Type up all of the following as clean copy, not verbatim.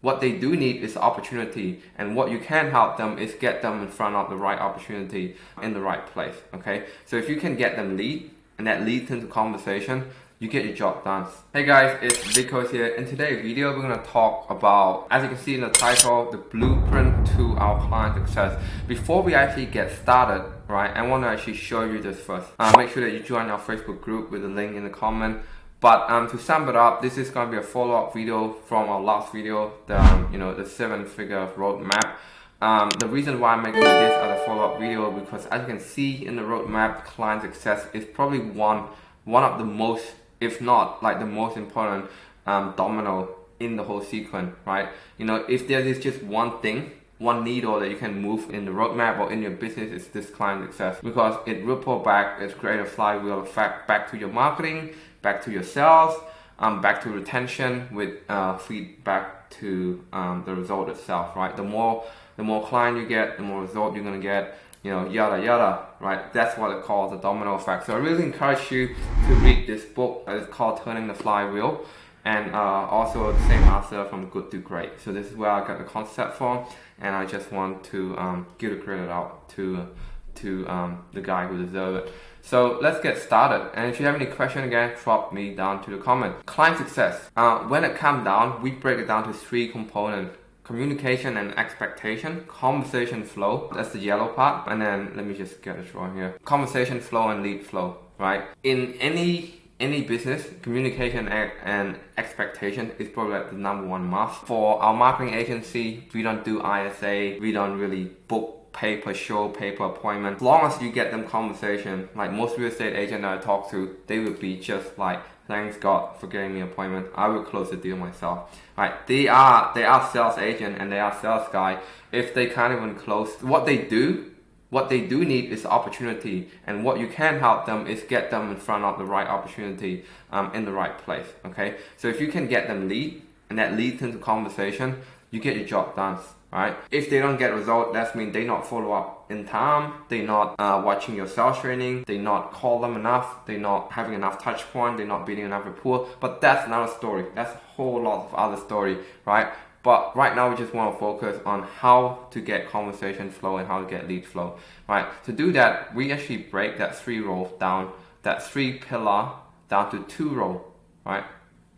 What they do need is opportunity, and what you can help them is get them in front of the right opportunity in the right place. Okay, so if you can get them lead, and that leads into conversation, you get your job done. Hey guys, it's Vico here. In today's video, we're going to talk about, as you can see in the title, the blueprint to our client success. Before we actually get started, right, I want to actually show you this first. Make sure that you join our Facebook group with the link in the comment. But to sum it up, this is going to be a follow-up video from our last video, the 7-figure roadmap. The reason why I'm making this as a follow-up video because, as you can see in the roadmap, client success is probably one of the most, if not like the most important domino in the whole sequence, right? If there is just one thing, one needle that you can move in the roadmap or in your business, is this client success, because it ripple back, it creates a flywheel effect back to your marketing, back to your sales, back to retention, with feedback to the result itself, right? The more client you get, the more result you're gonna get, yada yada, right? That's what it calls the domino effect. So I really encourage you to read this book. It's called Turning the Flywheel, and also the same author from Good to Great. So this is where I got the concept from, and I just want to give the credit out to the guy who deserves it. So let's get started. And if you have any question, again, drop me down to the comment. Client success. When it comes down, we break it down to 3 components: communication and expectation, conversation flow, that's the yellow part, and then let me just get it wrong here. Conversation flow and lead flow, right? In any business, communication and expectation is probably like the number 1 must. For our marketing agency, we don't do ISA, we don't really book pay-per-show, pay-per-appointment. As long as you get them conversation, like most real estate agent that I talk to, they would be just like, thanks God for getting me an appointment. I will close the deal myself. Right? They are sales agent and they are sales guy. If they can't even close, what they do need is opportunity, and what you can help them is get them in front of the right opportunity in the right place. Okay, so if you can get them lead, and that leads into conversation, you get your job done. Right? If they don't get result, that means they not follow up in time, they not watching your sales training, they not call them enough, they not having enough touch point, they not building enough rapport. But that's another story. That's a whole lot of other story, right? But right now we just want to focus on how to get conversation flow and how to get lead flow, right? To do that, we actually break that 3 row down, that 3 pillar down to 2 row, right?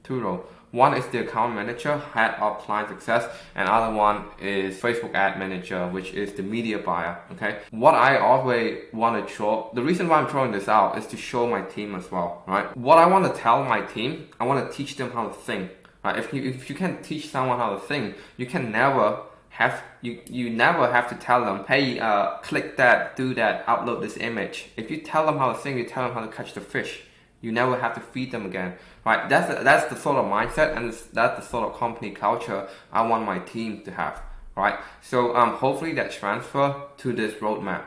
2 row. One is the account manager, head of client success, and other one is Facebook ad manager, which is the media buyer. Okay. What I always want to show, the reason why I'm throwing this out is to show my team as well, right? What I want to tell my team, I want to teach them how to think. Right? If you can teach someone how to think, you never have to tell them, hey, click that, do that, upload this image. If you tell them how to think, you tell them how to catch the fish. You never have to feed them again, right? That's the sort of mindset, and that's the sort of company culture I want my team to have, right? So hopefully that transfer to this roadmap,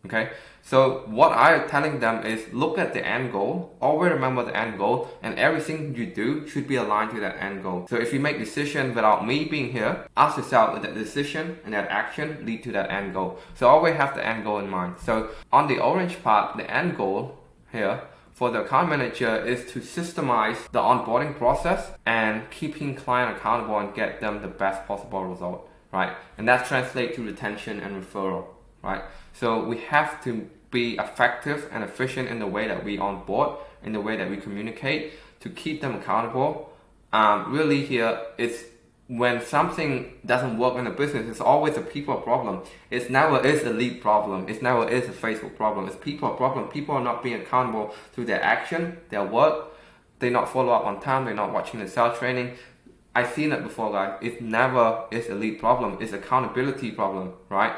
okay? So what I'm telling them is, look at the end goal, always remember the end goal, and everything you do should be aligned to that end goal. So if you make decision without me being here, ask yourself, if that decision and that action lead to that end goal. So always have the end goal in mind. So on the orange part, the end goal here, for the account manager, is to systemize the onboarding process and keeping client accountable and get them the best possible result, right? And that translates to retention and referral, right? So we have to be effective and efficient in the way that we onboard, in the way that we communicate, to keep them accountable. Really here, it's when something doesn't work in a business, it's always a people problem. It never is a lead problem. It never is a Facebook problem. It's people problem. People are not being accountable to their action, their work. They not follow up on time. They're not watching the sales training. I've seen it before, guys. It never is a lead problem. It's accountability problem, right?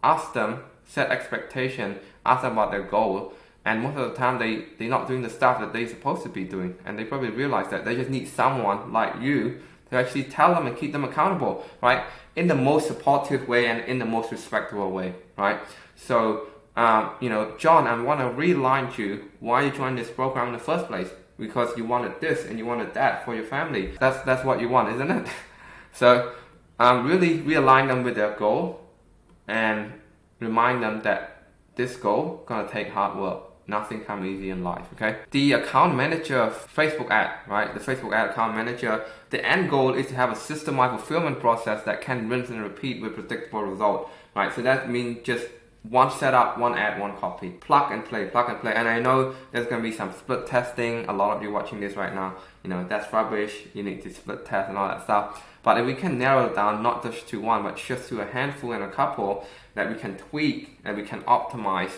Ask them, set expectation, ask them about their goal. And most of the time, they're not doing the stuff that they're supposed to be doing. And they probably realize that they just need someone like you to actually tell them and keep them accountable, right? In the most supportive way and in the most respectful way, right? So, John, I want to realign you why you joined this program in the first place, because you wanted this and you wanted that for your family. That's what you want, isn't it? So, really realign them with their goal and remind them that this goal gonna take hard work. nothing comes easy in life, okay? The account manager Facebook ad, right? The Facebook ad account manager, the end goal is to have a systemized fulfillment process that can rinse and repeat with predictable result, right? So that means just one setup, one ad, one copy. Plug and play, plug and play. And I know there's going to be some split testing. A lot of you watching this right now, you know, that's rubbish. You need to split test and all that stuff. But if we can narrow it down, not just to one, but just to a handful and a couple that we can tweak and we can optimize,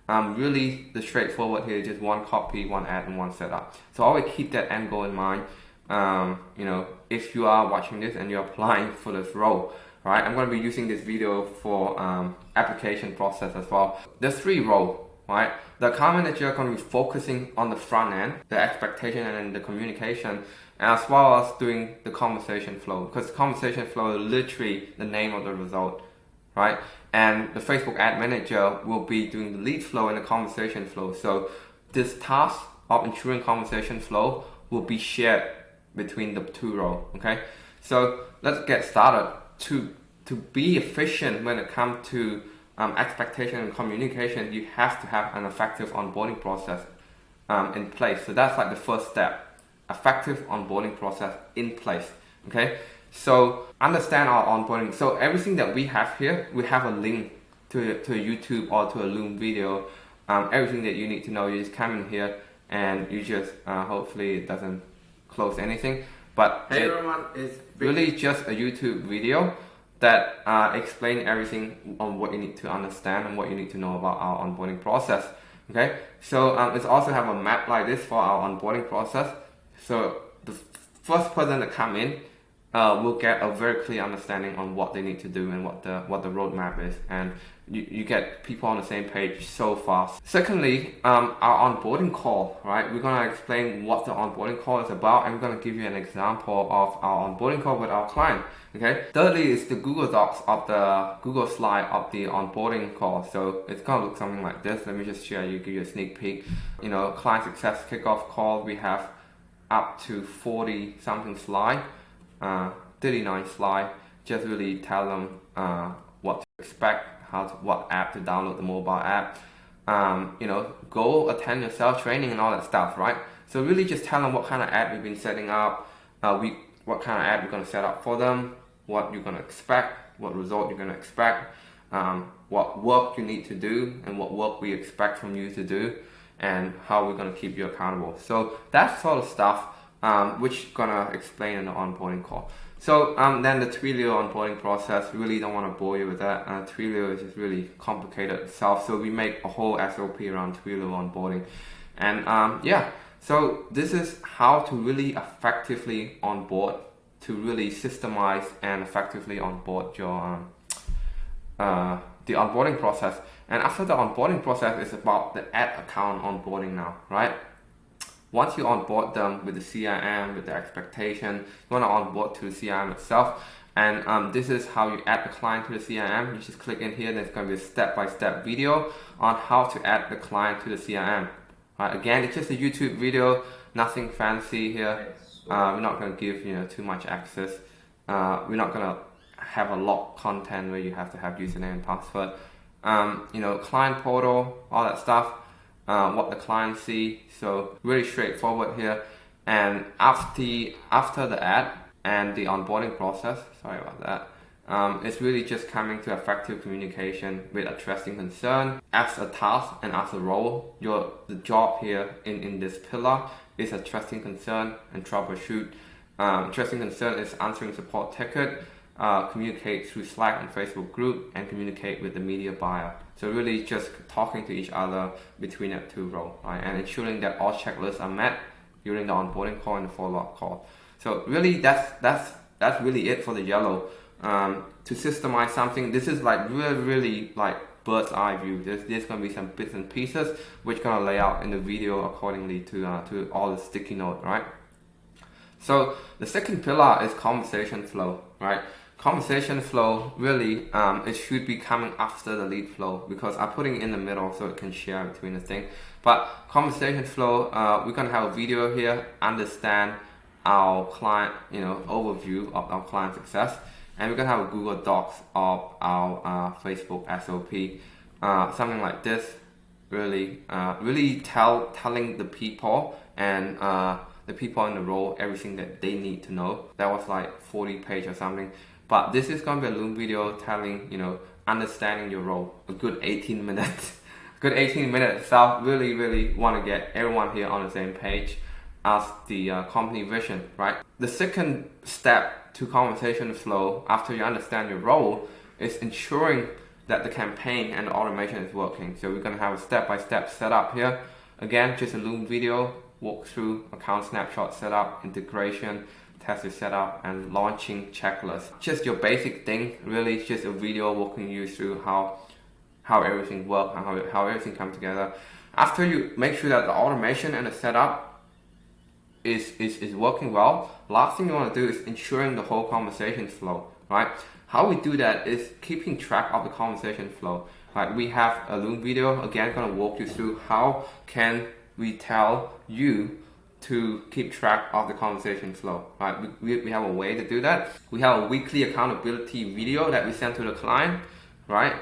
really the straightforward here is just one copy, one ad, and one setup. So always keep that end goal in mind. You know, if you are watching this and you're applying for this role, right? I'm going to be using this video for application process as well. There's 3 roles, right? The account manager is going to be focusing on the front end, the expectation and then the communication, as well as doing the conversation flow, because conversation flow is literally the name of the result, right? And the Facebook ad manager will be doing the lead flow and the conversation flow. So this task of ensuring conversation flow will be shared between the 2 roles, okay? So let's get started. To be efficient when it comes to expectation and communication, you have to have an effective onboarding process in place. So that's like the first step, effective onboarding process in place, okay? So understand our onboarding. So everything that we have here, we have a link to a YouTube or to a Loom video. Everything that you need to know, you just come in here and you just, hopefully it doesn't close anything. But hey everyone, it's really just a YouTube video that explain everything on what you need to understand and what you need to know about our onboarding process. Okay, so it's also have a map like this for our onboarding process. So the first person that come in will get a very clear understanding on what they need to do and what the roadmap is, and you get people on the same page so fast. Secondly, our onboarding call, right? We're gonna explain what the onboarding call is about, and we're gonna give you an example of our onboarding call with our client. Okay. Thirdly is the Google Docs of the Google slide of the onboarding call. So it's gonna look something like this. Let me just share you, give you a sneak peek. You know, client success kickoff call. We have up to 40 something slide, 39 slide. Just really tell them what to expect, what app to download, the mobile app. You know, go attend your sales training and all that stuff, right? So really just tell them what kind of app we've been setting up, what kind of app you're going to set up for them, what you're going to expect, what result you're going to expect, what work you need to do, and what work we expect from you to do, and how we're going to keep you accountable. So that sort of stuff, which I'm going to explain in the onboarding call. So then the Twilio onboarding process, really don't want to bore you with that. Twilio is just really complicated itself. So we make a whole SOP around Twilio onboarding. And yeah, so this is how to really effectively onboard, to really systemize and effectively onboard your the onboarding process. And after the onboarding process, it's about the ad account onboarding now, right? Once you onboard them with the CRM, with the expectation, you want to onboard to the CRM itself. And this is how you add the client to the CRM. You just click in here, there's going to be a step-by-step video on how to add the client to the CRM. Right, again, it's just a YouTube video, nothing fancy here. We're not going to give too much access. We're not going to have a locked content where you have to have username and password. Client portal, all that stuff. What the client see, so really straightforward here. And after the ad and the onboarding process, sorry about that, it's really just coming to effective communication with addressing concern as a task and as a role. The job here in this pillar is addressing concern and troubleshoot. Addressing concern is answering support ticket, communicate through Slack and Facebook group, and communicate with the media buyer. So really just talking to each other between that 2 roles, right? And ensuring that all checklists are met during the onboarding call and the follow-up call. So really that's really it for the yellow. To systemize something, this is like really like bird's eye view. There's gonna be some bits and pieces which gonna lay out in the video accordingly to all the sticky note, right? So the second pillar is conversation flow, right? Conversation flow, really, it should be coming after the lead flow, because I'm putting it in the middle so it can share between the thing. But conversation flow, we're gonna have a video here, understand our client, overview of our client success, and we're gonna have a Google Docs of our Facebook SOP, something like this. really telling the people and the people in the role everything that they need to know. That was like 40 page or something. But this is gonna be a Loom video telling, understanding your role, a good 18 minutes. Good 18 minutes. So I really want to get everyone here on the same page as the company vision, right? The second step to conversation flow after you understand your role is ensuring that the campaign and the automation is working. So we're going to have a step-by-step setup here. Again, just a Loom video, walkthrough, account snapshot setup, integration, test setup, and launching checklist. Just your basic thing, really. It's just a video walking you through how everything works and how everything comes together. After you make sure that the automation and the setup is working well, last thing you want to do is ensuring the whole conversation flow, right? How we do that is keeping track of the conversation flow. Right? We have a Loom video, again, going to walk you through how can we tell you to keep track of the conversation flow, right? We have a way to do that. We have a weekly accountability video that we send to the client, right?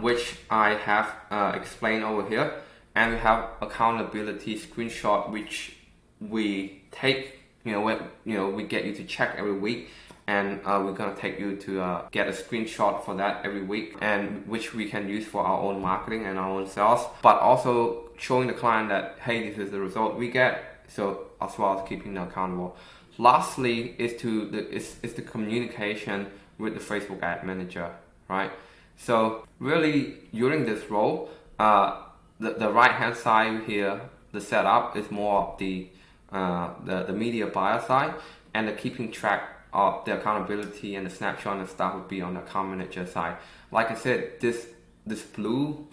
Which I have explained over here, and we have accountability screenshot which we take, we get you to check every week, and we're gonna take you to get a screenshot for that every week, and which we can use for our own marketing and our own sales, but also showing the client that, hey, this is the result we get, so as well as keeping them accountable. Lastly is the communication with the Facebook ad manager, right? So really, during this role, the right hand side here, the setup is more of the media buyer side, and the keeping track of the accountability and the snapshot and stuff would be on the account manager side. Like I said, this blue.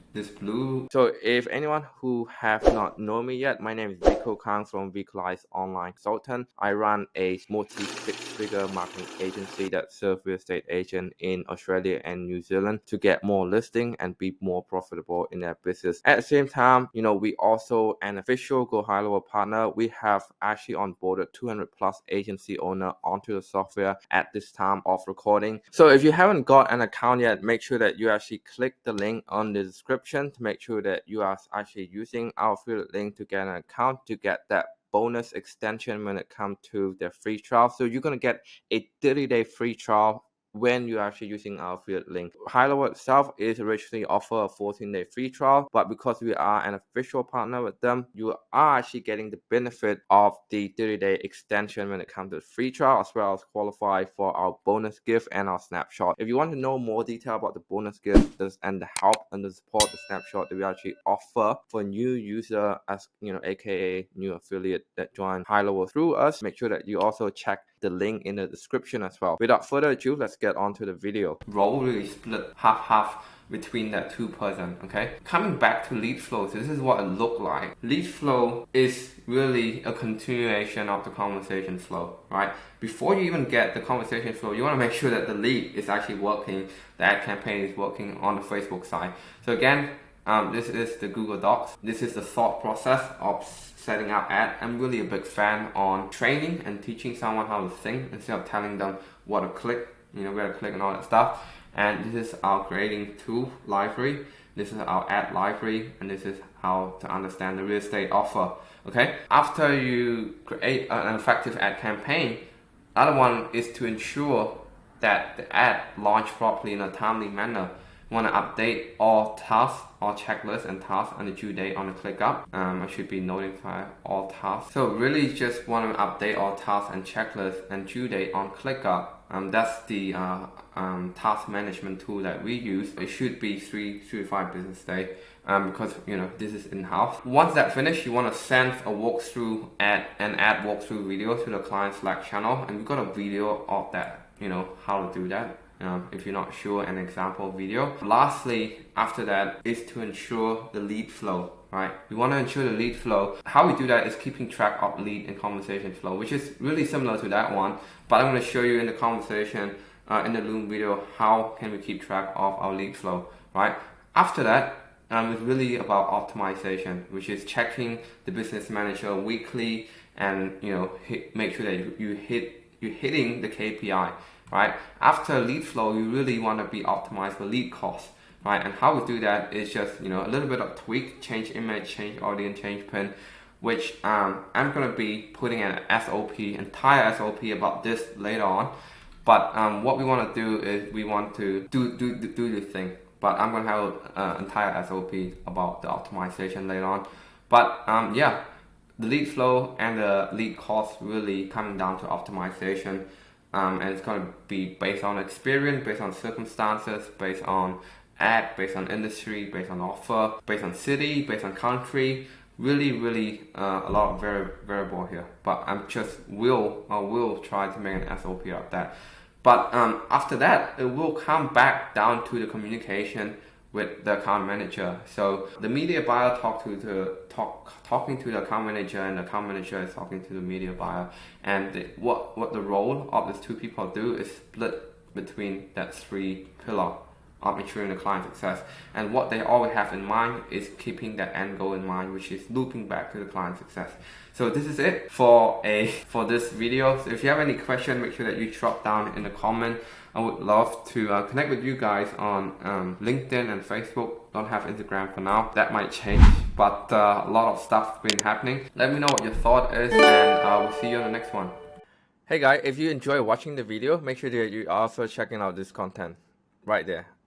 So if anyone who have not known me yet, my name is Vico Khang from Vico Online Consultant. I run a multi-six-figure marketing agency that serves real estate agents in Australia and New Zealand to get more listing and be more profitable in their business. At the same time, we also an official GoHighlevel partner. We have actually onboarded 200 plus agency owner onto the software at this time of recording. So if you haven't got an account yet, make sure that you actually click the link on the description to make sure that you are actually using our affiliate link to get an account to get that bonus extension when it comes to the free trial. So you're going to get a 30-day free trial when you're actually using our affiliate link. Highlevel itself is originally offer a 14-day free trial, but because we are an official partner with them, you are actually getting the benefit of the 30-day extension when it comes to the free trial, as well as qualify for our bonus gift and our snapshot. If you want to know more detail about the bonus gift and the help and the support, the snapshot that we actually offer for new user, as aka new affiliate that join Highlevel through us, make sure that you also check the link in the description as well. Without further ado, let's get on to the video. Role really split half between that two person, okay? Coming back to lead flow, so this is what it looked like. Lead flow is really a continuation of the conversation flow, right? Before you even get the conversation flow, you want to make sure that the lead is actually working, the ad campaign is working on the Facebook side. So again, this is the Google Docs. This is the thought process of setting up ad. I'm really a big fan on training and teaching someone how to think instead of telling them what to click, where to click and all that stuff. And this is our creating tool library. This is our ad library, and this is how to understand the real estate offer. Okay. After you create an effective ad campaign, the other one is to ensure that the ad launched properly in a timely manner. You want to update all tasks, all checklists and tasks on the due date on the ClickUp. I should be notify all tasks. So really just want to update all tasks and checklists and due date on ClickUp. That's the task management tool that we use. It should be 3 to 5 business days because this is in-house. Once that finished, you want to send a walkthrough ad walkthrough video to the client Slack channel, and we've got a video of that, how to do that. If you're not sure, an example video. Lastly, after that is to ensure the lead flow, right? We want to ensure the lead flow. How we do that is keeping track of lead and conversation flow, which is really similar to that one, but I'm going to show you in the conversation in the Loom video how can we keep track of our lead flow, right? After that, it's really about optimization, which is checking the business manager weekly and make sure that you're hitting the KPI. Right? After lead flow, you really want to be optimized for lead cost. right? And how we do that is just, a little bit of tweak, change image, change audience, change pin, which I'm gonna be putting an SOP, entire SOP about this later on. But what we want to do is we want to do this thing. But I'm gonna have an entire SOP about the optimization later on. But yeah, the lead flow and the lead cost really coming down to optimization. And it's going to be based on experience, based on circumstances, based on ad, based on industry, based on offer, based on city, based on country. Really a lot of variable here. But I will try to make an SOP of that. But after that, it will come back down to the communication with the account manager. So the media buyer talking to the account manager, and the account manager is talking to the media buyer. And what the role of these two people do is split between that three pillar of ensuring the client success. And what they always have in mind is keeping that end goal in mind, which is looping back to the client success. So this is it for this video. So if you have any question, make sure that you drop down in the comment. I would love to connect with you guys on LinkedIn and Facebook. Don't have Instagram for now. That might change, but a lot of stuff been happening. Let me know what your thought is, and we'll see you on the next one. Hey guys, if you enjoy watching the video, make sure that you also checking out this content right there.